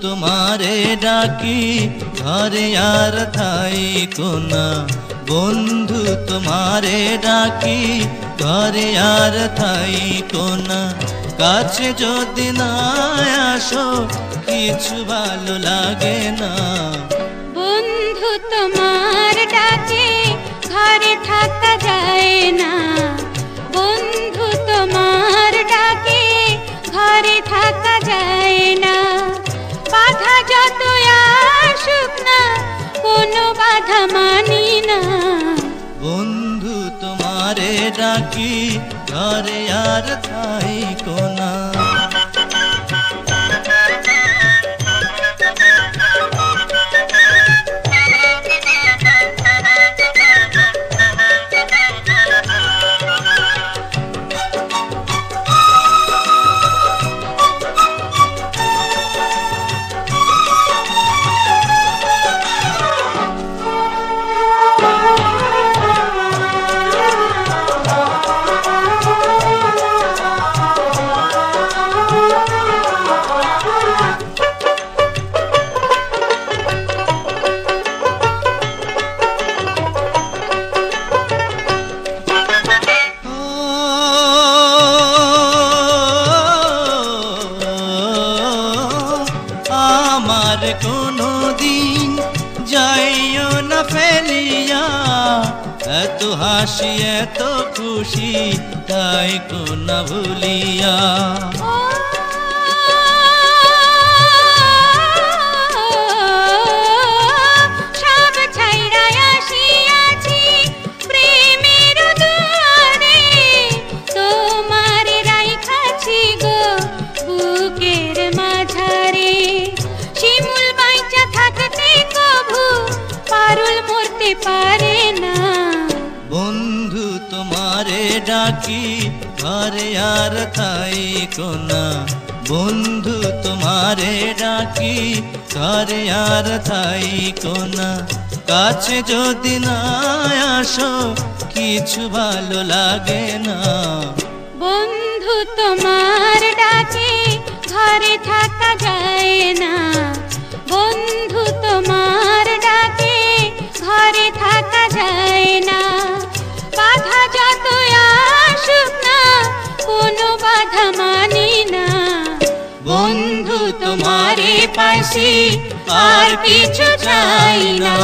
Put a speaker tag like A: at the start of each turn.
A: তোমারে ডাকি ঘরে আর থাইকো না, বন্ধু তোমারে ডাকি ঘরে আর থাইকো না। কাছে যদি না আসো কিছু ভালো লাগে না।
B: বন্ধু তোমার ডাকে ঘরে থাকা যায় না, বন্ধু তোমার ডাকে ঘরে থাকা যায় না। বাধা যত আসুক না কোনো বাধা মানি না।
A: বন্ধু তোমারে ডাকি ঘরে আর থাইকো না। আমার কোনো দিন যাইও না ফেলিয়া, এত হাসি এত খুশি তাই কোনা ভুলিয়া।
B: সব ছাইরা আসিয়াছি প্রেমের দুয়ারে, তোমার রাইখাছি গো বুকের মাঝারে। শিমুল বাইচা থাকতে কভু পারুল মরতে পারে না।
A: বন্ধু তোমারে ডাকি ঘরে আর থাইকো না, বন্ধু তোমারে ডাকি ঘরে আর থাইকো না। কাছে যদি না আসো কিছু ভালো লাগে না।
B: বন্ধু তোমার ডাকে ঘরে থাকা যায় না, বন্ধু তোমার ডাকে ঘরে থাকা যায় না। বাধা যত আসুক না কোনো বাধা মানি না।
A: বন্ধু তোমারে পাইছি আর কিছু চাই না।